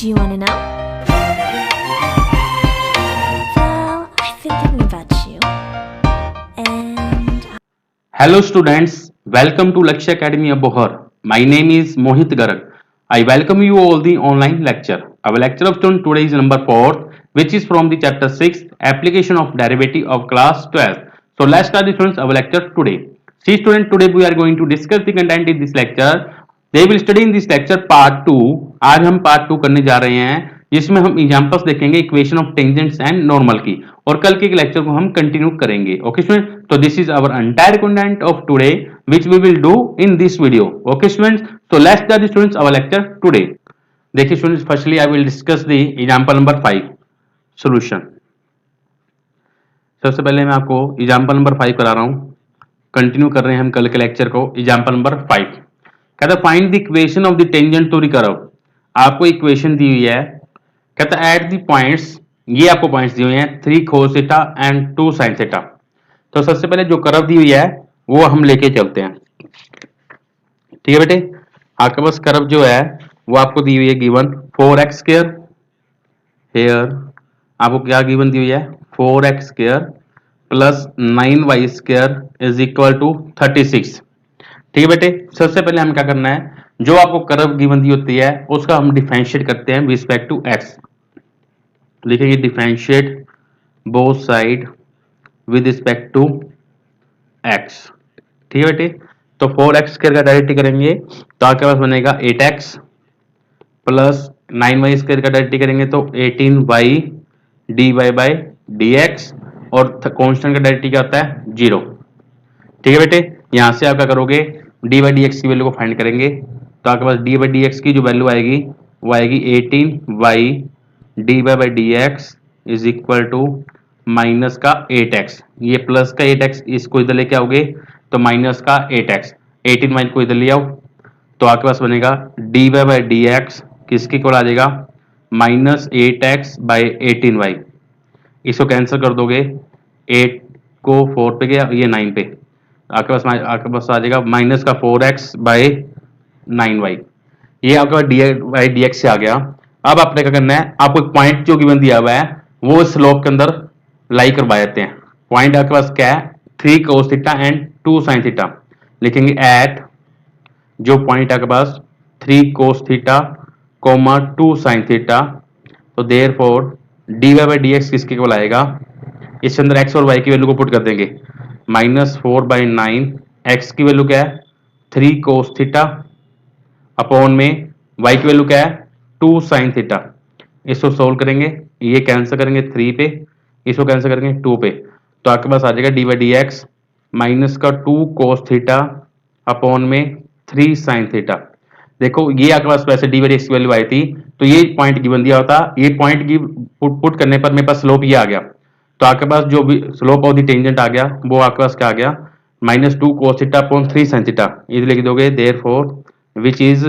Do you want to know? Well, I've been thinking about you. And Hello students, welcome to Lakshya Academy Abohar. My name is Mohit Garg. I welcome you all the online lecture. Our lecture of today is number 4, which is from the chapter 6, application of derivative of class 12. So let's start the students our lecture today. See student, today we are going to discuss the content in this lecture. They will study in this lecture part 2. आज हम part 2 करने जा रहे हैं जिसमें हम examples देखेंगे equation of tangents and normal की, और कल के लेक्चर को हम कंटिन्यू करेंगे. ओके स्टूडेंट, तो this is our entire content of today which we will do in this video. Okay students, so let's start the students our lecture today. देखिए students, firstly I will discuss the example number 5 solution. सबसे पहले मैं आपको example number 5 करा रहा हूं. Continue कर रहे हैं हम कल के लेक्चर को. एग्जांपल नंबर 5 कहता है find the equation of the tangent to the curve. आपको इक्वेशन दी हुई है, कहता है एट द पॉइंट्स, ये आपको पॉइंट्स दिए हुए हैं 3 cos theta and 2 sin theta. तो सबसे पहले जो कर्व दी हुई है वो हम लेके चलते हैं. ठीक है बेटे, आपके पास कर्व जो है वो आपको दी हुई है गिवन 4x स्क्वायर. हेयर आपको क्या गिवन दी हुई है 4x square plus 9y square is equal to 36. ठीक है बेटे, सबसे पहले हम क्या करना है, जो आपको कर्व गिवन दी होती है उसका हम डिफरेंशिएट करते हैं विद रिस्पेक्ट टू x. लिखेंगे differentiate both side with respect to x. ठीक है बेटे, तो 4x स्क्वायर का डायरेक्टली करेंगे तो आपके पास बनेगा 8x प्लस 9y स्क्वायर का डायरेक्टली करेंगे तो 18y dy बाई dx, और कांस्टेंट का डायरेक्टली क्या होता है 0. ठीक है बेटे, यहां से आप क्या करोगे डी बाई डी एक्स की वैल्यू को फाइंड करेंगे तो आपके पास डी बाई डी एक्स की जो वैल्यू आएगी वो आएगी 18y d by D x is equal to minus का 8x. ये प्लस का 8x इसको इधर लेके आओगे तो माइनस का 8x. 18y को इधर ले आओ तो आपके पास बनेगा डी बाई डी एक्स किसके इक्वल आ जाएगा माइनस 8x बाई 18y. इसको कैंसिल कर दोगे, 8 को 4 पे गया, ये 9 पे, आपके पास आ जाएगा माइनस का 4x बाई 9y. ये आपके पास डी बाई डी एक्स से आ गया. अब आपने क्या करना है, आपको एक पॉइंट जो गिवन दिया हुआ है वो स्लोप के अंदर लाई करवा देते हैं. पॉइंट आपके पास क्या है 3 cos theta and 2 sin theta. लिखेंगे एट जो पॉइंट आपके पास 3 cos theta comma 2 sin theta, तो therefore D Y by D x किसके इक्वल आएगा, इसके अंदर x और y की वैल्यू को पुट कर देंगे. माइनस 4/9 x की वैल्यू क्या है 3 cos थीटा अपॉन में y की वैल्यू क्या है 2 sin थीटा. इसको सोल्व करेंगे, ये कैंसिल करेंगे 3 पे, इसको कैंसिल करेंगे 2 पे, तो आपके पास आ जाएगा D by D x minus का 2 cos थीटा अपॉन में 3 sin थीटा. देखो ये आपके पास वैसे डी बाई डी एक्स की वैल्यू आई थी तो ये पॉइंट गिवन दिया होता, ये पॉइंट की पुट करने पर मेरे पास स्लोप ये आ गया, तो आपके पास जो भी स्लोप ऑफ द टेंजेंट आ गया वो आपके पास क्या आ गया minus 2 cos theta upon 3 sin theta. ये लिख दोगे therefore which is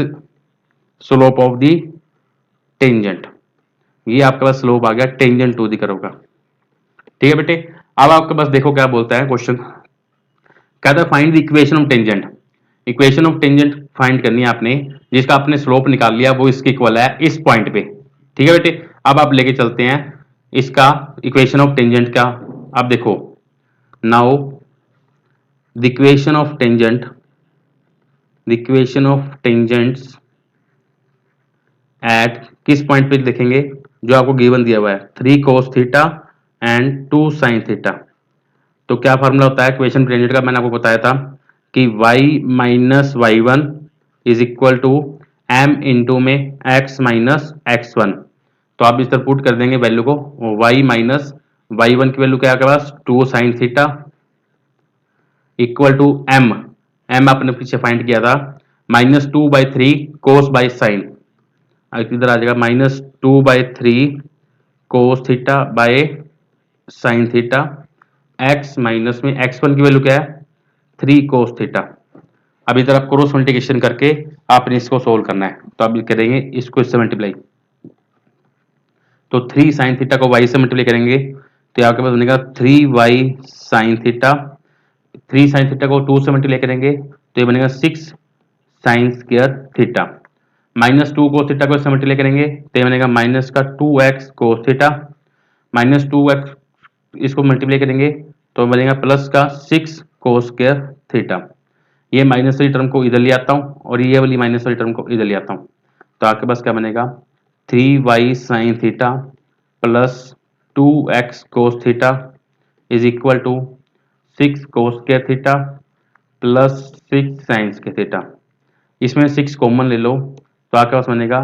slope of the tangent. ये आपके पास स्लोप आ गया टेंजेंट टू द कर्व का. ठीक है बेटे, अब आपके पास देखो क्या बोलता है क्वेश्चन, कहता है find the equation of tangent. Equation of tangent find करनी है आपने, जिसका आपने स्लोप निकाल लिया वो इसके इक्वल है इस पॉइंट पे. ठीक है बेटे, अब आप लेके चलते हैं इसका इक्वेशन ऑफ टेंजेंट का. अब देखो now the equation of tangent, the equation of tangents at किस पॉइंट पे लिखेंगे, जो आपको गिवन दिया हुआ है 3 cos theta and 2 sin theta. तो क्या फार्मूला होता है इक्वेशन टेंजेंट का, मैंने आपको बताया था कि y minus y one is equal to m into में x माइनस एक्स वन. तो आप इस तरह पुट कर देंगे वैल्यू को, y माइनस वाई वन की वैल्यू क्या है आपके पास 2 sin theta equal to m आपने पीछे फाइंड किया था माइनस 2/3 cos बाई साइन. इधर आ जाएगा minus 2/3 cos theta by sine theta, x minus में x1 की वैल्यू क्या है 3 cos थीटा. अब इधर आप क्रॉस मल्टीप्लिकेशन करके आपने इसको सोल्व करना है, तो आप करेंगे इसको इससे मल्टीप्लाई, तो 3 sin थीटा को y से मल्टीप्लाई करेंगे तो आपके पास बनेगा 3y sin theta. 3 sin theta को 2 से मल्टीप्लाई करेंगे तो ये बनेगा 6 sin square theta. Minus two cos theta को इससे मल्टीप्लाई करेंगे तो ये बनेगा माइनस का 2x cos theta, minus 2x इसको मल्टीप्लाई करेंगे तो बनेगा प्लस का 6 कोस स्क्वायर थीटा। ये माइनस वाली टर्म को इधर ले आता हूँ और ये वाली माइनस वाली टर्म को इधर ले आता हूँ, तो आपके पास क्या बनेगा 3y sine theta plus 2x cos theta is equal to 6 cos square theta plus 6 sine square theta. इसमें 6 कॉमन ले लो तो आपके पास बनेगा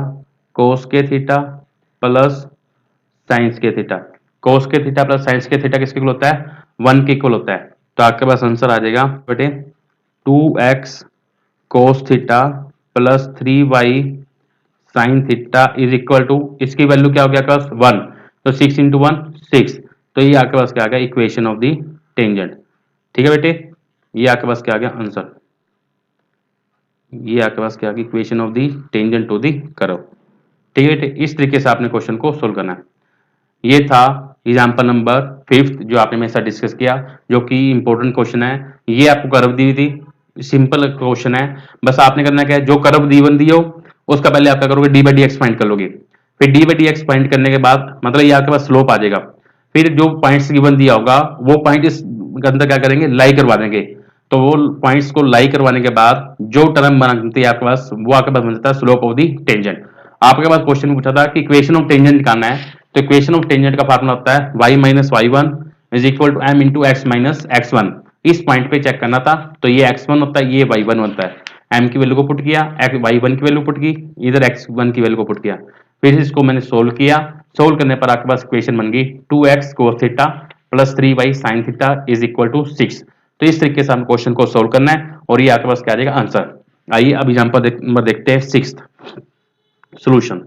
cos square theta plus sine square theta. Cos square theta plus sine square theta किसके equal होता है 1 के इक्वल होता है, तो आपके पास आंसर आ जाएगा बेटे 2x cos theta plus 3y sine theta is equal to, इसकी वैल्यू क्या हो गया आपके पास 1, तो 6 इंटू 1 6, तो ये आपके पास क्या आ गया इक्वेशन ऑफ द टेंजेंट। ठीक है बेटे, ये आपके पास क्या आ गया आंसर, ये आपके पास क्या आ गया equation of the tangent to the curve. ठीक है बेटे, इस तरीके से आपने क्वेश्चन को सोल्व करना है। ये था एग्जाम्पल नंबर 5 जो आपने मेरे साथ डिस्कस किया, जो कि इंपॉर्टेंट क्वेश्चन है। ये आपको कर्व दी हुई थी, सिंपल क्वेश्चन है, बस आपने करना क्या है, जो कर्व दी हो उसका पहले आप क्या करोगे d by D x find कर लोगे, फिर D by D x find करने के बाद मतलब ये आपके पास स्लोप आ जाएगा, फिर जो पॉइंट्स गिवन दिया होगा वो पॉइंट इस अंदर क्या करेंगे लाई करवा देंगे, तो वो पॉइंट्स को लाई करवाने के बाद जो टर्म बनती है आपके पास वो आपके पास बन जाता है स्लोप ऑफ दी टेंजेंट। आपके पास क्वेश्चन पूछा था कि इक्वेशन ऑफ टेंजेंट निकालना है, तो इक्वेशन ऑफ टेंजेंट का फार्मूला होता है y minus y one is equal to m into x minus x one. इस पॉइंट पे चेक करना था, तो ये x1 होता है, ये y1 होता है। m की वैल्यू को पुट किया, y1 की वैल्यू पुट की, इधर x1 की वैल्यू को पुट किया, फिर इसको मैंने सोल्व किया, सोल्व करने पर आपके पास इक्वेशन बन गई 2x cos theta plus 3y sin theta is equal to 6। तो इस तरीके से हम क्वेश्चन को सोल्व करना है और ये आपके पास क्या आ जाएगा आंसर। आइए अब एग्जांपल नंबर देखते हैं 6th सॉल्यूशन।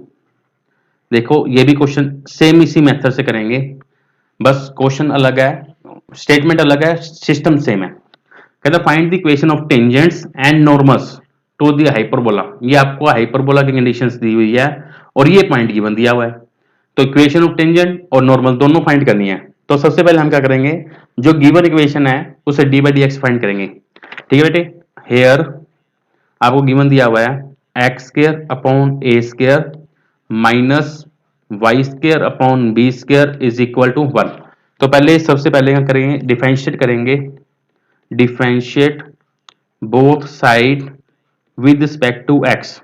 देखो ये भी क्वेश्चन सेम इसी मेथड से करेंगे, बस क्वेश्चन अलग है, स्टेटमेंट अलग है, सिस्टम सेम है। कहता है find the equation of tangents and normals to the hyperbola. ये आपको हाइपरबोला की कंडीशंस दी हुई है और ये पॉइंट गिवन दिया हुआ है, तो इक्वेशन ऑफ टेंजेंट और नॉर्मल दोनों फाइंड करनी है। तो सबसे पहले हम क्या करेंगे, जो गिवन इक्वेशन है उसे D by D x find करेंगे। ठीक है बेटे, हेयर आपको गिवन दिया हुआ है x square upon a square minus y square upon b square is equal to 1। तो पहले सबसे पहले क्या करेंगे डिफरेंशिएट करेंगे, differentiate both side with respect to x,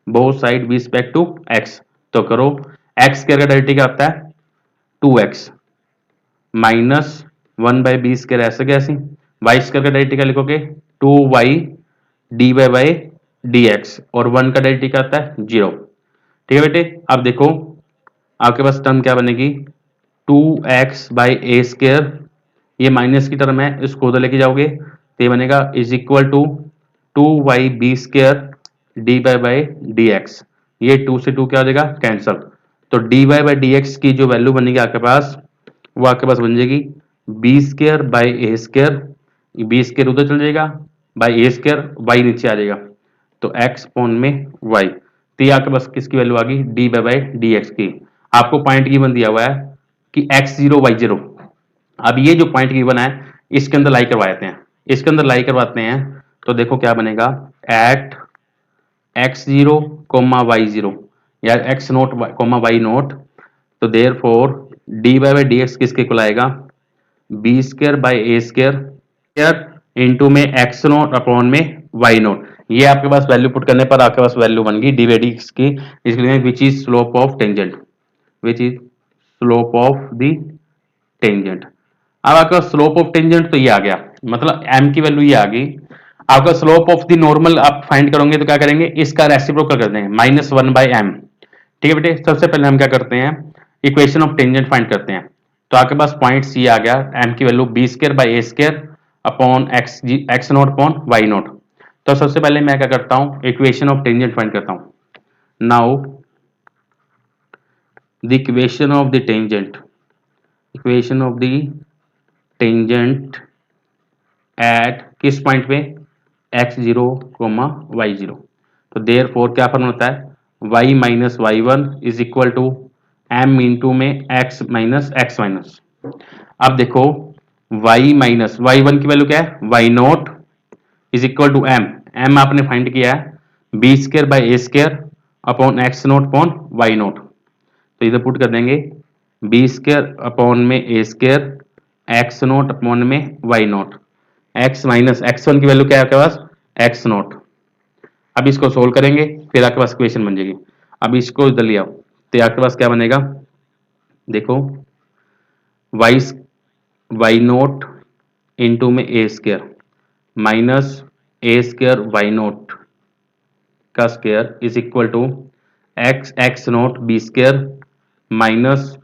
both side with respect to x. तो करो एक्स स्क्वायर का डेरिवेटिव क्या होता है 2x minus 1 by B square ऐसे कैसे, वाई स्क्वायर का डेरिवेटिव क्या लिखोगे 2y D by by D x और 1 का डेरिवेटिव क्या आता है 0। ठीक है बेटे, अब देखो आपके पास टर्म क्या बनेगी 2x बाई ए स्क्वायर, ये माइनस की टर्म है इसको उधर लेके जाओगे तो ये बनेगा is equal to 2y b square d by by D x, ये 2 से 2 क्या हो जाएगा कैंसल, तो d Y by D x की जो वैल्यू बनेगी आपके पास वो आपके पास बन जाएगी b square by a square, b square उधर चल जाएगा बाई ए स्क्वायर, वाई नीचे आ जाएगा तो एक्स पॉन में वाई, तो ये आपके पास किसकी वैल्यू आ गई D by by D x की। आपको पॉइंट गिवन दिया हुआ है कि x0 y0। अब ये जो पॉइंट गिवन है इसके अंदर लाई करवाते हैं, इसके अंदर लाई करवाते हैं तो देखो क्या बनेगा एट x0 y0 या x नोट y नोट, तो therefore d by by D x किसके इक्वल आएगा b square by a square into में एक्स नोट अपॉन में वाई नोट। ये आपके पास वैल्यू पुट करने पर आपके पास वैल्यू बन गई डी बाई डी एक्स की, इसलिए which is slope of tangent, which is slope of the tangent. अब आपका स्लोप ऑफ टेंजेंट तो ये आ गया, मतलब m की वैल्यू ये आ गई। आपका स्लोप ऑफ द नॉर्मल आप फाइंड करोगे तो क्या करेंगे इसका रेसिप्रोकल कर देंगे माइनस 1 बाई एम। ठीक है बेटे, सबसे पहले हम क्या करते हैं इक्वेशन ऑफ टेंजेंट फाइंड करते हैं, तो आपके पास पॉइंट सी आ गया m की value b square by a square upon x note upon y naught. तो सबसे पहले मैं क्या करता हूं इक्वेशन ऑफ टेंजेंट फाइंड करता हूं। Now the equation of the tangent, equation of the tangent at किस पॉइंट पे x0 y0, तो देयर फोर क्या फॉर्मूला होता है y minus y one is equal to m into में x माइनस एक्स माइनस। अब देखो y माइनस वाई वन की वैल्यू क्या है y naught is equal to m, m आपने फाइंड किया है b square by a square upon x note upon y naught. तो इधर पुट कर देंगे बी स्क्र अपॉन में a square x note upon में y naught, x minus x one की वैल्यू क्या है आपके पास एक्स नोट। अब इसको सोल्व करेंगे फिर आपके पास इक्वेशन बन जाएगी। अब इसको इधर ले आओ तो आपके पास क्या बनेगा, देखो वाई वाई नोट इंटू में a square minus a square y naught का square is equal to x x naught b square minus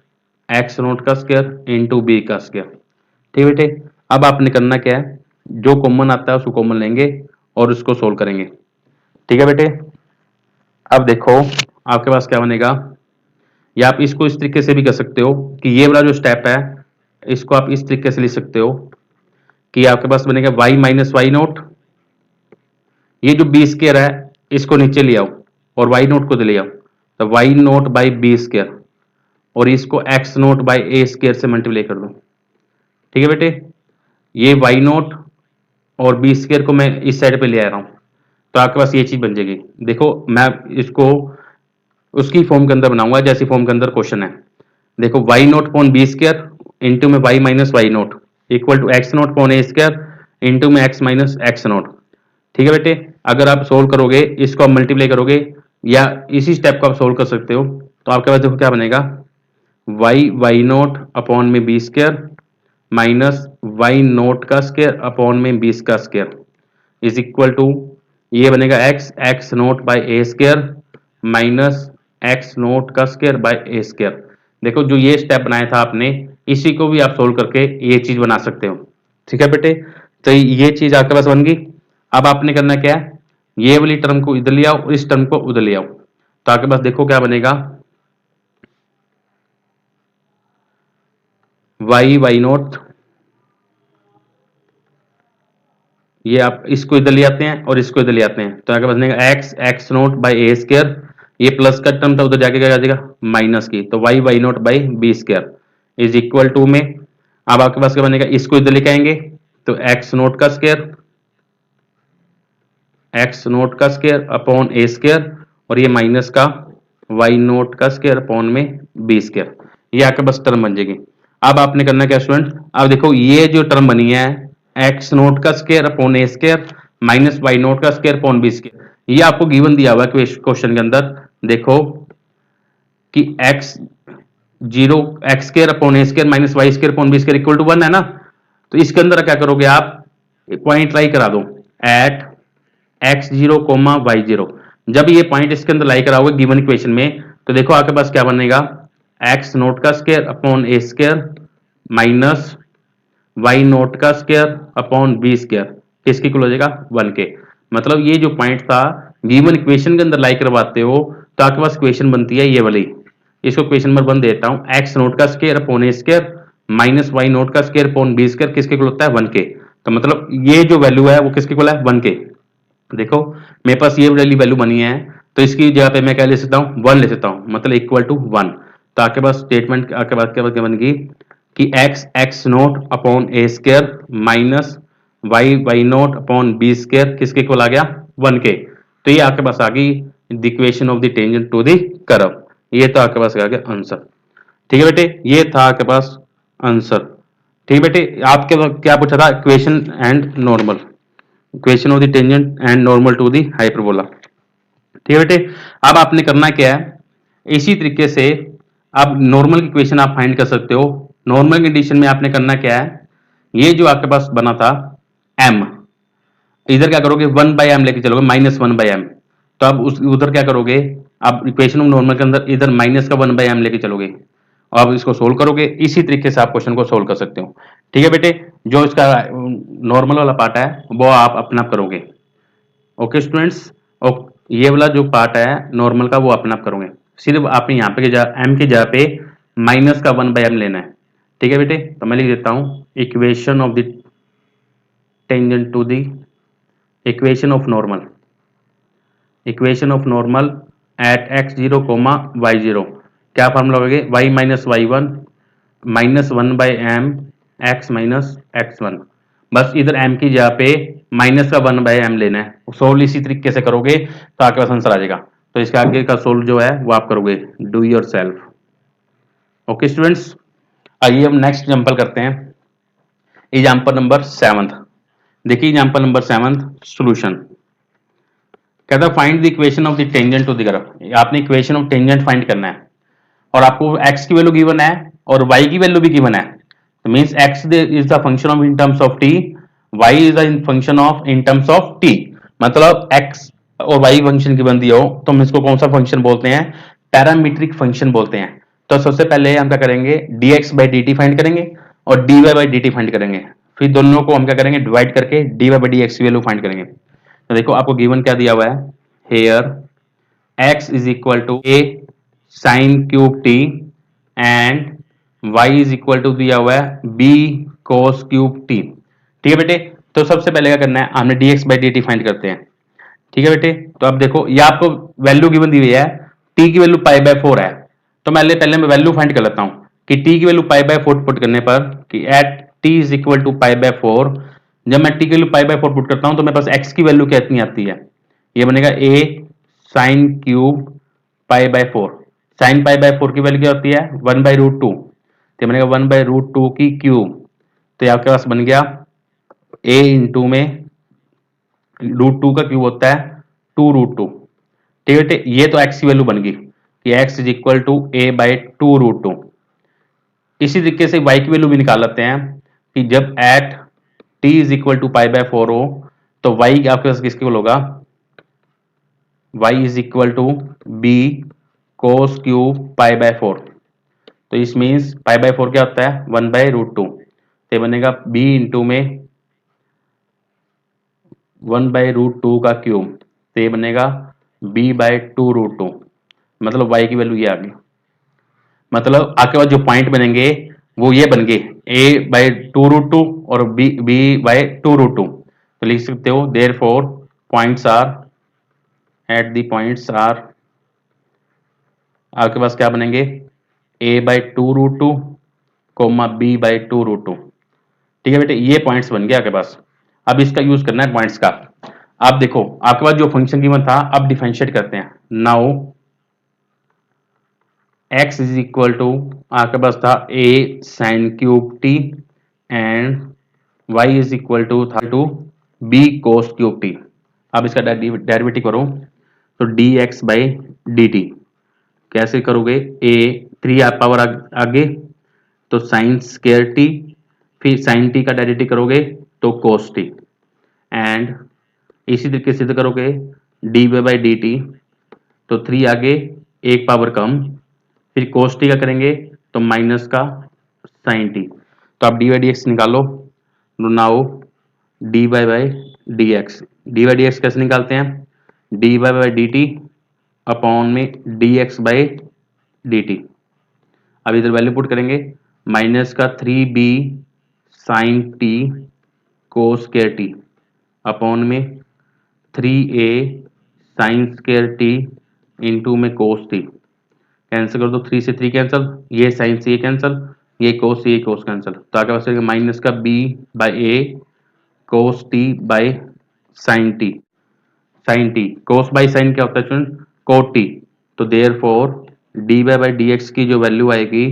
x naught का स्क्र इंटू बी का स्क्र। ठीक है बेटे, अब आपने करना क्या है, जो कॉमन आता है उसको कॉमन लेंगे और उसको सोल्व करेंगे। ठीक है बेटे, अब देखो आपके पास क्या बनेगा, या आप इसको इस तरीके से भी कर सकते हो कि ये वाला जो स्टेप है इसको आप इस तरीके से लिख सकते हो कि आपके पास बनेगा y माइनस वाई नोट, ये जो बी स्क्र है इसको नीचे ले आओ और वाई नोट को ले आओ, तो y naught by b square और इसको x naught by a square से मल्टीप्लाई कर दो। ठीक है बेटे, ये वाई नोट और बी स्क्र को मैं इस साइड पे ले आ रहा हूं तो आपके पास ये चीज बन जाएगी। देखो मैं इसको उसकी फॉर्म के अंदर बनाऊंगा जैसी फॉर्म के अंदर क्वेश्चन है। देखो Y nought upon B square into में Y minus Y nought equal to X nought upon A square into में एक्स माइनस एक्स नोट। ठीक है बेटे, अगर आप सोल्व करोगे इसको आप मल्टीप्लाई करोगे या इसी स्टेप को आप सोल्व कर सकते हो तो आपके पास देखो क्या बनेगा, वाई वाई नोट अपॉन में b square minus Y naught का स्क्र अपॉन में बी का स्क्र इज इक्वल टू ये बनेगा x x naught by a square minus x naught का स्क्र बाई ए स्क्र। देखो जो ये स्टेप बनाया था आपने इसी को भी आप सोल्व करके ये चीज बना सकते हो। ठीक है बेटे, तो ये चीज आपके पास बन गई। अब आपने करना क्या है, ये वाली टर्म को इधर ले आओ और इस टर्म को उधर ले आओ तो आपके पास देखो क्या बनेगा, वाई वाई नोट, ये आप इसको इधर ले आते हैं और इसको इधर ले आते हैं तो आपके पास बनेगा x x naught by a square, ये प्लस का टर्म था उधर जाके क्या आ जाएगा माइनस की, तो y Y naught by b square is equal to में अब आपके पास क्या बनेगा, इसको इधर लेके आएंगे तो एक्स नोट का स्क्र एक्स नोट का स्क्र अपॉन ए स्क्र और ये माइनस का वाई नोट का स्क्र अपॉन में बी स्क्र, ये आपके पास टर्म बन जाएगी। अब आपने करना क्या स्टूडेंट, अब देखो ये जो टर्म बनी है एक्स नोट का स्क्र अपॉन ए स्क्र माइनस वाई नोट का स्क्र अपॉन बी स्क्र, ये आपको गिवन दिया हुआ है क्वेश्चन के अंदर। देखो कि x zero x square upon A square minus y square upon B square equal to 1 है ना, तो इसके अंदर क्या करोगे आप पॉइंट ट्राई करा दो at x zero comma y zero, जब ये पॉइंट इसके अंदर लाई कराओगे गिवन इक्वेशन में तो देखो आपके पास क्या बनेगा, एक्स नोट का स्क्र अपॉन ए स्क्र माइनस वाई नोट का स्क्र अपॉन बी स्क्र किसकी इक्वल हो जाएगा 1 के। मतलब ये जो पॉइंट था गिवन इक्वेशन के अंदर लाई करवाते हो तो आपके पास इक्वेशन बनती है ये वाली, इसको इक्वेशन नंबर 1 देता हूं, एक्स नोट का स्क्र अपॉन ए स्क्र माइनस वाई नोट का स्क्र अपॉन बी स्क्र किसके इक्वल होता है 1 के। तो मतलब ये जो वैल्यू है वो किसके इक्वल है 1 के। देखो मेरे पास ये वाली वैल्यू बनी है तो इसकी जगह पे मैं क्या ले सकता हूँ 1 ले सकता हूँ, मतलब इक्वल टू 1। तो आपके पास स्टेटमेंट आपके पास क्या बनेगी कि एक्स एक्स नोट अपॉन ए square minus Y Y note upon B square किसके इक्वल आ गया 1 के। तो ये आपके पास आ गई the equation of the tangent to the curve, ये तो आपके पास आ गया आंसर। ठीक है बेटे, ये था आपके पास आंसर। ठीक है बेटे, आपके क्या पूछा था equation and normal, equation of the tangent and normal to the hyperbola. ठीक है बेटे, अब आपने करना क्या है, इसी तरीके से अब नॉर्मल की इक्वेशन आप फाइंड कर सकते हो। नॉर्मल कंडीशन में आपने करना क्या है, ये जो आपके पास बना था m, इधर क्या करोगे 1 बाई एम लेके चलोगे माइनस 1 बाई एम, तो अब उस उधर क्या करोगे, आप इक्वेशन ऑफ नॉर्मल के अंदर इधर माइनस का 1 बाई एम लेके चलोगे और आप इसको सोल्व करोगे, इसी तरीके से आप क्वेश्चन को सोल्व कर सकते हो। ठीक है बेटे, जो इसका नॉर्मल वाला पार्ट है वो आप अपना करोगे। ओके स्टूडेंट्स, और ये वाला जो पार्ट है नॉर्मल का वो अपना आप करोगे, सिर्फ आपने यहाँ पे एम की जगह पे माइनस का 1 बाई एम लेना है। ठीक है बेटे, तो मैं लिख देता हूँ equation of the tangent to the equation of normal, equation of normal at x zero comma y zero, क्या फॉर्मूला लगेगा y minus y one minus 1 by m x minus x one, बस इधर एम की जगह पे minus का 1/m लेना है, सोल्व इसी तरीके से करोगे तो आपके पास आंसर आ जाएगा। तो इसके आगे का सोल्व जो है वो आप करोगे, do your self. Okay students, आइए हम नेक्स्ट एग्जाम्पल करते हैं, एग्जाम्पल नंबर 7। देखिए एग्जाम्पल नंबर 7 सोल्यूशन कहता है find the equation of the tangent to the graph. आपने इक्वेशन ऑफ टेंजेंट फाइंड करना है और आपको x की वैल्यू गिवन है और y की वैल्यू भी गिवन है। तो means x is the function of in terms of t, y is the function of in terms of t। मतलब x और y फंक्शन की बनती हो तो हम इसको कौन सा फंक्शन बोलते हैं, पैरामीट्रिक फंक्शन बोलते हैं। तो सबसे पहले हम क्या करेंगे, dx बाई dt फाइंड करेंगे और dy बाई dt फाइंड करेंगे, फिर दोनों को हम क्या करेंगे, डिवाइड करके dy बाई dx की वैल्यू फाइंड करेंगे। तो देखो आपको गिवन क्या दिया हुआ है, here x is equal to a sine cube t and y is equal to दिया हुआ है b cos क्यूब t। ठीक है बेटे, तो सबसे पहले क्या करना है, हमने dx बाई dt फाइंड करते हैं। ठीक है बेटे, तो अब देखो ये आपको वैल्यू गिवन दी हुई है, t की वैल्यू पाई बाय 4 है। तो पहले मैं वैल्यू फाइंड कर लेता हूं कि t की वैल्यू पाई बाय 4 पुट करने पर कि at t is equal to pi by 4, जब मैं t की वैल्यू पाई बाय 4 पुट करता हूं तो मेरे पास x की वैल्यू कितनी आती है, ये बनेगा a sine cube pi by 4। Sine pi by 4 की वैल्यू क्या होती है, 1/√2, तो बनेगा 1/√2 की क्यूब। तो ये आपके पास बन गया a इंटू में √2 का क्यूब होता है 2√2। ठीक है बेटे, ये तो x की वैल्यू बन गई कि x is equal to a by 2√2। इसी तरीके से y की वैल्यू भी निकाल लेते हैं कि जब at t is equal to pi by 4 हो तो y आपके पास किसके इक्वल होगा, y is equal to b cos cube pi by 4। तो इस मीन्स पाई बाय 4 क्या होता है, 1/√2, तो बनेगा b इंटू में 1/√2 का क्यूब, तो ये बनेगा b बाय 2√2। मतलब y की वैल्यू ये आ गई। मतलब आपके पास जो पॉइंट बनेंगे वो ये बन गए a बाय 2√2 और b बाय 2√2। तो लिख सकते हो therefore points are at the points are, आपके पास क्या बनेंगे, a by 2√2 comma b by 2√2। ठीक है बेटे, ये पॉइंट्स बन गए आपके पास। अब इसका यूज करना है पॉइंट्स का। अब देखो आपके पास जो फंक्शन गिवन था, अब डिफरेंशिएट करते हैं। Now x is equal to आपके पास था a sine cube t and y is equal to था to b cos cube t। अब इसका डेरिवेटिव करो तो dx बाई dt कैसे करोगे, a 3 पावर आगे तो साइन स्केयर t, फिर साइन t का डेरिवेटिव करोगे तो कोस t एंड इसी तरीके से करोगे dy बाई dt, तो 3 आगे 1 पावर कम, फिर कोस टी का करेंगे तो माइनस का साइन टी। तो आप डी बाई डी एक्स निकालो, now D by by D X, D by D X कैसे निकालते हैं, D by by D T upon में D X by D T. अब इधर वैल्यू पुट करेंगे, माइनस का 3b sine T cos square T upon में 3a sine square T into में कोस टी। कैंसिल कर दो, 3 से 3 कैंसिल, ये साइन से ये कैंसिल, ये कोस से ये कोस कैंसिल, तो आगे पास माइनस का b by a cos t by sine t. Sine T cos by sine क्या होता है स्टूडेंट, कोट टी। तो therefore d by D x की जो वैल्यू आएगी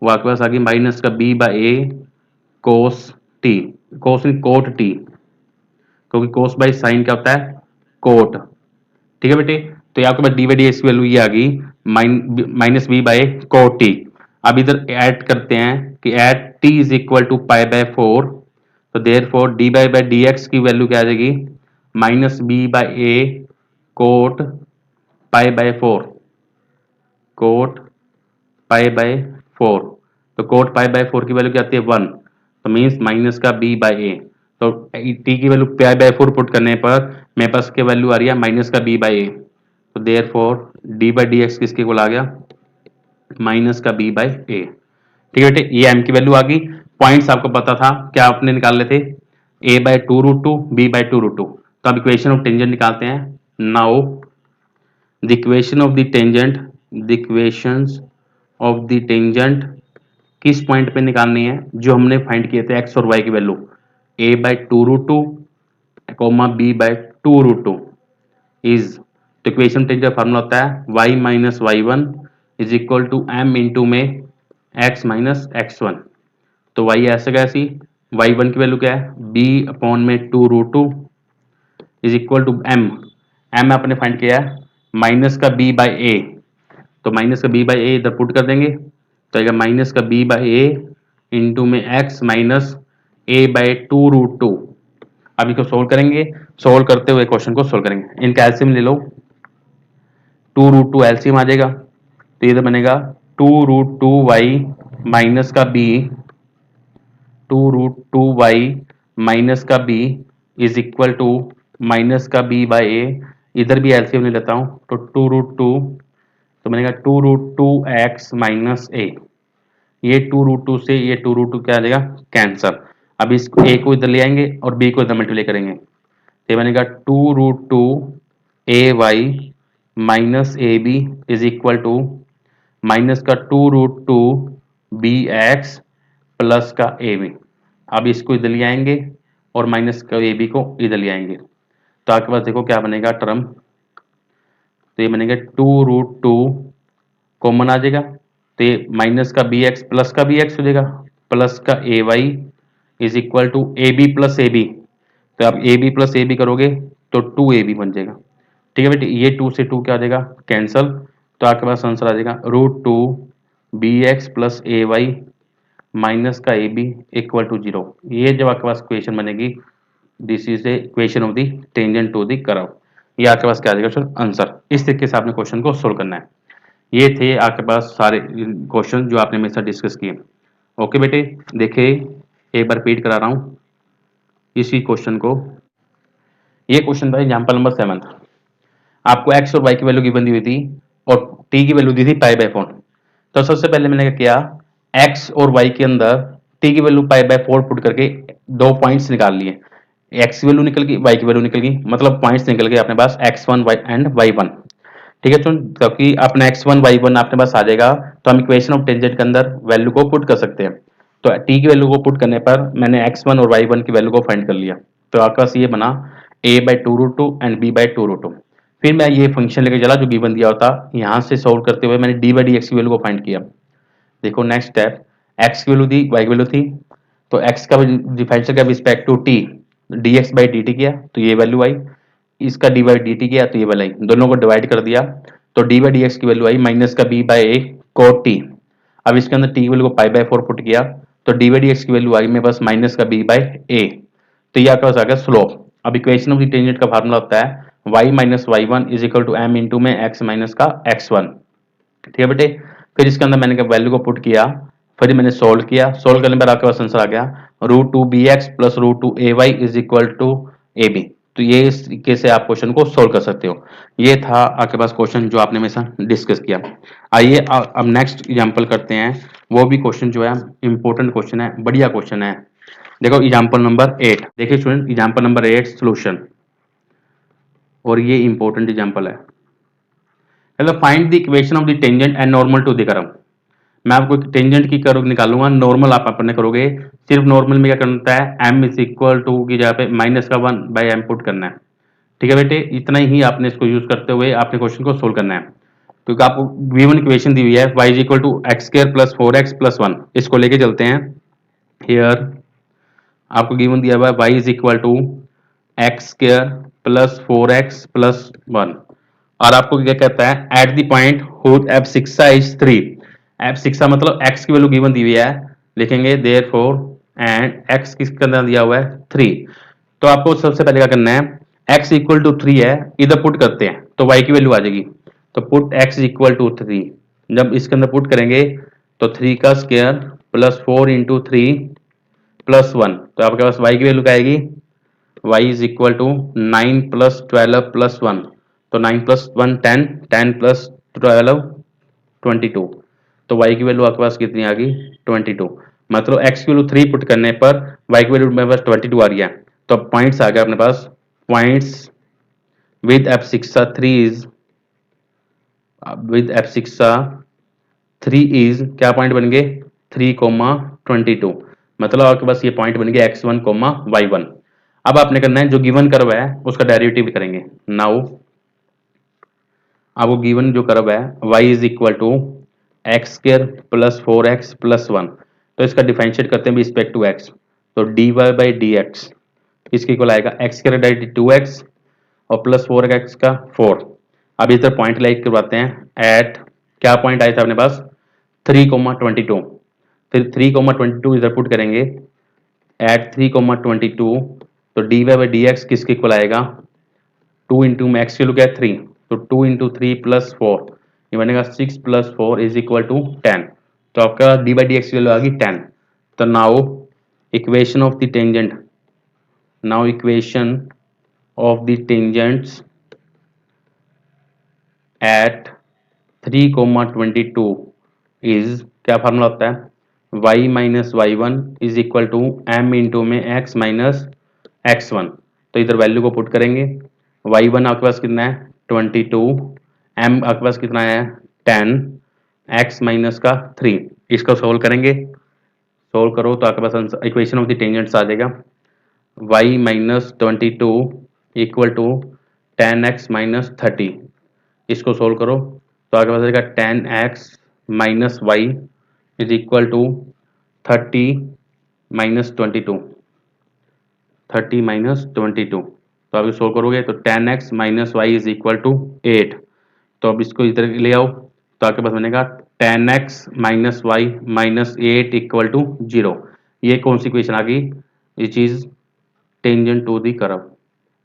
वो आपके पास आ गई माइनस का b by a cos t, cos cot t, क्योंकि कोस बाई साइन क्या होता है, कोट। ठीक है बेटे, तो ये आपके पास डी बाई डी एक्स की वैल्यू ये आ गई minus b by cot t. अब इधर ऐड करते हैं कि at t is equal to pi by 4, तो therefore d by D x की वैल्यू क्या आ जाएगी, minus b by a cot pi by 4, cot pi by 4। तो कोट पाई बाय 4 की वैल्यू क्या आती है 1, तो मीन्स माइनस का बी बाई ए। तो टी की वैल्यू पाई बाय 4 पुट करने पर मेरे पास की वैल्यू आ रही है माइनस का बी बाई ए। तो therefore d by D x किसके इक्वल आ गया, माइनस का बी बाई ए। ठीक है बेटे, ये एम की वैल्यू आ गई। पॉइंट्स आपको पता था क्या आपने निकाल लेते, ए बाई 2√2 बी बाई 2√2। तो अब इक्वेशन ऑफ टेंजेंट निकालते हैं। Now the equation of the tangent, the equations of the tangent किस पॉइंट पे निकालनी है, जो हमने फाइंड किए थे एक्स और वाई की value, a by 2√2 comma b by 2√2 is, तो इक्वेशन टेंजेंट का फार्मूला होता है y minus y one is equal to m into में x माइनस x1। तो y ऐसे कैसी, y1 की वैल्यू क्या है b अपॉन में 2√2 इज इक्वल टू m आपने फाइंड किया है माइनस का b बाई ए, तो माइनस का b बाई ए इधर पुट कर देंगे तो आएगा माइनस का b बाई ए इंटू में x माइनस a बाई 2√2। अब इसको सोल्व करेंगे, सोल्व करते हुए क्वेश्चन को सोल्व करेंगे। इनका एलसीएम ले लो, 2√2 एलसीएम आ जाएगा तो ये बनेगा 2√2y माइनस का b, 2√2y माइनस का b is equal to minus का b बाई ए, इधर भी एलसीएम ले लेता हूँ तो 2√2 तो बनेगा 2√2x माइनस ए, ये 2√2 से ये 2√2 क्या आ जाएगा कैंसर। अब इस a को इधर ले आएंगे और b को इधर मल्टीप्लाई करेंगे तो ये बनेगा 2√2ay minus a b is equal to minus का 2√2bx प्लस का ए बी। अब इसको इधर ले आएंगे और माइनस का ए बी को इधर ले आएंगे तो आपके पास देखो क्या बनेगा टर्म, तो ये बनेगा 2√2 कॉमन आ जाएगा तो ये माइनस का बी एक्स प्लस का बी एक्स हो जाएगा प्लस का A Y is equal to A B plus A B, तो आप A B plus A B करोगे तो 2ab बन जाएगा। ठीक है बेटे, ये 2 से 2 क्या आ जाएगा कैंसल, तो आपके पास आंसर आ जाएगा √2bx प्लस ए वाई माइनस का ए बी इक्वल टू 0। ये जब आपके पास क्वेश्चन बनेगी this is a question of the tangent to the curve, ये आपके पास क्या आ जाएगा आंसर। इस तरीके से आपने क्वेश्चन को सोल्व करना है। ये थे आपके पास सारे क्वेश्चन जो आपने मेरे साथ डिस्कस किए। ओके बेटे, देखिए एक बार रिपीट करा रहा हूँ इसी क्वेश्चन को। ये क्वेश्चन था एग्जाम्पल नंबर 7, आपको x और y की वैल्यू गिवन दी हुई थी और t की वैल्यू दी थी पाई बाय 4। तो सबसे पहले मैंने क्या किया, x और y के अंदर t की वैल्यू पाई बाय 4 पुट करके दो पॉइंट्स निकाल लिए, x की वैल्यू निकल गई y की वैल्यू निकल गई, मतलब पॉइंट्स निकल गए अपने पास x1 एंड y1। ठीक है, क्योंकि अपना x1 y1 अपने पास आ जाएगा तो हम इक्वेशन ऑफ टेंजेंट के अंदर वैल्यू को पुट कर सकते हैं। तो t की वैल्यू को पुट करने पर मैंने x1 और y1 की वैल्यू को फाइंड कर लिया, तो आपके पास ये बना a by 2√2 and b by 2√2। फिर मैं ये फंक्शन लेके चला जो गिवन दिया होता, यहाँ से सोल्व करते हुए मैंने d बाई डी एक्स की वैल्यू को फाइंड किया। देखो नेक्स्ट स्टेप, x की वैल्यू दी y की वैल्यू थी तो x का डिफरेंशियल का respect to t dx by dt किया तो ये वैल्यू आई, इसका डी बाई डी टी किया तो ये वाला आई, दोनों को डिवाइड कर दिया तो डी बाई डी एक्स की वैल्यू आई माइनस का b by a cot t. अब इसके अंदर टी की वैल्यू को पाई बाई 4 पुट किया तो डी बाई डी एक्स की वैल्यू आई मेरे पास माइनस का बी बाई ए, तो ये आपके पास आ गया स्लोप। अब इक्वेशन ऑफ द टेंजेंट का फार्मूला होता है y minus y one is equal to m into में x माइनस का x1। ठीक है बेटे, फिर इसके अंदर मैंने वैल्यू को पुट किया, फिर मैंने सोल्व किया, सोल्व करने पर आपके पास आंसर आ गया √2bx plus √2ay is equal to A B. तो ये इस तरीके से आप क्वेश्चन को सोल्व कर सकते हो। ये था आपके पास क्वेश्चन जो आपने मेरे साथ डिस्कस किया। आइए अब नेक्स्ट एग्जांपल करते हैं, वो भी क्वेश्चन जो है इंपॉर्टेंट क्वेश्चन है, बढ़िया क्वेश्चन है। देखो एग्जांपल नंबर 8, देखिए स्टूडेंट एग्जांपल नंबर 8 सॉल्यूशन, और ये इंपॉर्टेंट एग्जांपल है। मतलब find the equation of the tangent and normal to the curve. मैं आपको टेंजेंट की कर्व निकालूंगा, नॉर्मल आप अपने करोगे। सिर्फ नॉर्मल में क्या करना होता है, m इज इक्वल टू की जगह पे माइनस का 1 बाई एम पुट करना है। ठीक है बेटे, इतना ही आपने इसको यूज करते हुए आपने क्वेश्चन को सोल्व करना है, क्योंकि आपको गिवन इक्वेशन दी हुई है y is equal to x square plus 4x plus 1। इसको लेके चलते हैं। हियर आपको गिवन दिया हुआ है y is equal to x square plus 4x plus 1, और आपको क्या कहता है at the point whose abscissa is 3। Abscissa मतलब x की वैल्यू गिवन दी हुई है, लिखेंगे देयरफॉर एंड x किसके अंदर दिया हुआ है 3। तो आपको सबसे पहले क्या करना है, x इक्वल टू 3 है, इधर पुट करते हैं तो y की वैल्यू आ जाएगी, तो पुट x इक्वल टू 3। जब इसके अंदर पुट करेंगे तो 3 का स्क्वायर प्लस 4 इंटू 3 प्लस 1, तो आपके पास y की वैल्यू क्या आएगी, y is equal to 9 plus 12 plus 1, तो 9 प्लस 1 10, 10 प्लस 12 22, तो y की वैल्यू आपके पास कितनी आ गई 22। मतलब x की वैल्यू 3 पुट करने पर y की वैल्यू मेरे पास 22 आ रही है, तो पॉइंट्स आ गए अपने पास, points with abscissa 3 is, with abscissa 3 is क्या पॉइंट बन गए 3, 22, मतलब आपके पास ये पॉइंट बन गया x1, y1। अब आपने करना है जो गिवन कर्व है उसका डेरिवेटिव करेंगे। नाउ आपको गिवन जो कर्व है y is equal to x square plus 4x plus 1, तो इसका डिफरेंशिएट करते हैं रिस्पेक्ट टू x, तो dy बाई डी एक्स इसके इक्वल आएगा एक्स स्क्र डायरेक्ट 2x और प्लस 4x का 4। अब इधर पॉइंट लाइक करवाते हैं एट, क्या पॉइंट आया था अपने पास 3,22, फिर 3,22 इधर पुट करेंगे एट 3,22, तो dy बाई डी एक्स किसके इक्वल आएगा 2 इंटू में एक्स की वैल्यू क्या है 3, तो 2 इंटू 3 प्लस 4, ये बनेगा 6 प्लस 4 इज इक्वल टू 10, तो आपका डी बाई डी एक्स की वैल्यू आ गई 10। तो now equation of the tangent, now equation of the tangents at 3,22 is, क्या फार्मूला होता है y minus y one is equal to m into में x माइनस x1, तो इधर वैल्यू को पुट करेंगे y1 आपके पास कितना है 22, m आपके पास कितना है 10, x माइनस का 3, इसको सोल्व करेंगे, सोल्व करो तो आपके पास इक्वेशन ऑफ द टेंजेंट्स आ जाएगा y minus 22 equal to 10x minus 30, इसको सोल्व करो तो आपके पास आएगा 10x minus y is equal to 30 minus 22, 30 minus 22, तो आप सोल्व करोगे तो 10x minus y is equal to 8, तो अब इसको इधर ले आओ तो आपके पास बनेगा 10x minus y minus 8 equal to 0। ये कौन सी इक्वेशन आ गई, which is tangent to the curve,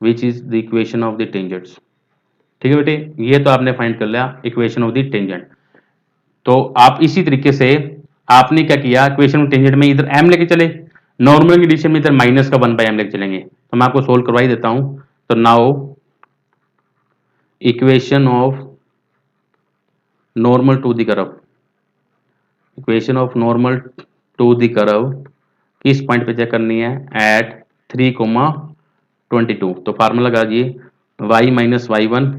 which is the equation of the tangents. ठीक है बेटे, ये तो आपने फाइंड कर लिया इक्वेशन ऑफ द टेंजेंट। तो आप इसी तरीके से आपने क्या किया, इक्वेशन ऑफ टेंजेंट में इधर m लेके चले, नॉर्मल कंडीशन में इधर माइनस का 1 बाई एम लेके चलेंगे, तो मैं आपको सोल्व करवा ही देता हूं। तो now equation of normal to the curve, equation of normal to the curve किस पॉइंट पे चेक करनी है एट 3,22, तो फार्मूला लगा दिए y minus y one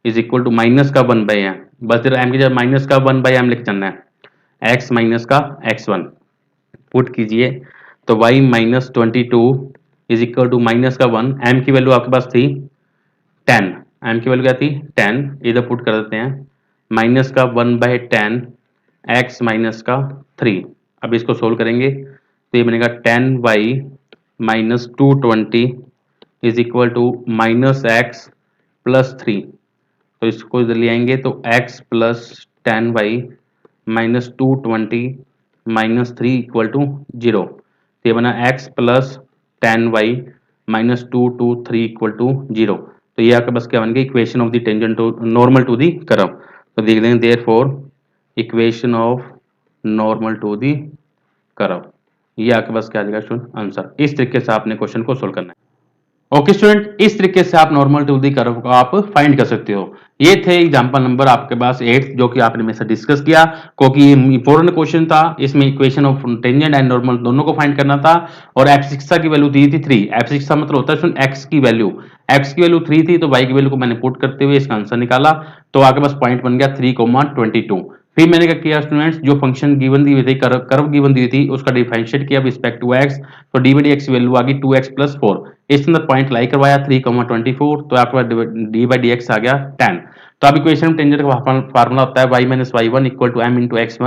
is equal to minus का 1 बाई एम, बस इधर m की जगह माइनस का 1 बाई एम लेके चलना है, x माइनस का x1 पुट कीजिए, तो y minus 22 is equal to minus का 1, m की वैल्यू आपके पास थी 10, m की वैल्यू क्या थी 10, इधर पुट कर देते हैं माइनस का 1 बाई 10 x माइनस का 3, अब इसको सोल्व करेंगे तो ये बनेगा 10y minus 220 is equal to minus x plus 3, तो इसको इधर ले आएंगे तो x plus 10y minus 220 minus 3 equal to 0, तो ये बना x plus 10y minus 223 equal to 0, तो ये आपके पास क्या बन गया equation of the tangent to normal to the curve. तो देख लेंगे therefore equation of normal to the curve, ये आपके पास क्या आ जाएगा स्टूडेंट आंसर। इस तरीके से आपने क्वेश्चन को सोल्व करना है। ओके स्टूडेंट, इस तरीके से आप नॉर्मल टू दी कर्व को आप फाइंड कर सकते हो। ये थे एग्जांपल नंबर आपके पास 8 जो कि आपने मेरे से डिस्कस किया, क्योंकि ये इंपॉर्टेंट क्वेश्चन था, इसमें equation of tangent and normal दोनों को फाइंड करना था, और f6 की वैल्यू दी थी 3, f6 मतलब होता है स्टूडेंट x की वैल्यू 3 थी, तो y की वैल्यू को मैंने पुट करते हुए इसका आंसर निकाला, तो आपके पास पॉइंट बन गया 3,22। फिर मैंने क्या किया स्टूडेंट्स, जो फंक्शन गिवन दी हुई थी, कर्व गिवन दी थी, उसका डिफरेंशिएट किया रिस्पेक्ट टू x, तो डी बाई डी एक्स की वैल्यू आ गई 2x प्लस 4, इसके अंदर पॉइंट लाई करवाया 3,24, तो आपके पास डी बाई डी एक्स आ गया 10। तो अब इक्वेशन टेंजेंट का फार्मूला होता है y minus y one equal to m into x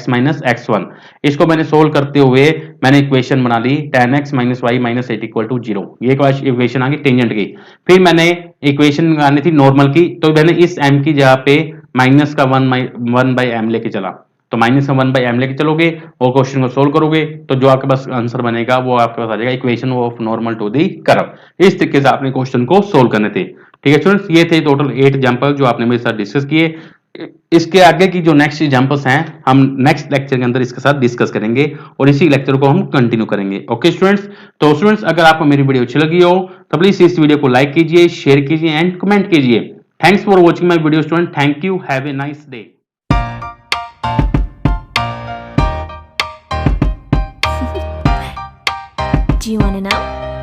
minus x1, इसको मैंने सोल्व करते हुए मैंने इक्वेशन बना ली 10x minus y minus 8 equal to 0, ये इक्वेशन आ गई टेंजेंट की। फिर मैंने इक्वेशन आनी थी नॉर्मल की, तो मैंने इस m की जगह पे माइनस का 1 बाई एम लेके चला, तो माइनस का 1 बाई एम लेके चलोगे और क्वेश्चन को सोल्व करोगे, तो जो आपके पास आंसर बनेगा वो आपके पास आ जाएगा equation of normal to the curve. इस तरीके से आपने क्वेश्चन को सोल्व करने थे। ठीक है स्टूडेंट्स, ये थे टोटल 8 एग्जांपल जो आपने मेरे साथ डिस्कस किए। इसके आगे की जो नेक्स्ट एग्जांपल्स हैं हम नेक्स्ट लेक्चर के अंदर इसके साथ डिस्कस करेंगे, और इसी लेक्चर को हम कंटिन्यू करेंगे। ओके स्टूडेंट्स, तो स्टूडेंट्स अगर आपको मेरी वीडियो अच्छी लगी हो तो प्लीज इस वीडियो को लाइक कीजिए, शेयर कीजिए एंड कमेंट कीजिए। Thanks for watching my video student, thank you, have a nice day. Do you want to know?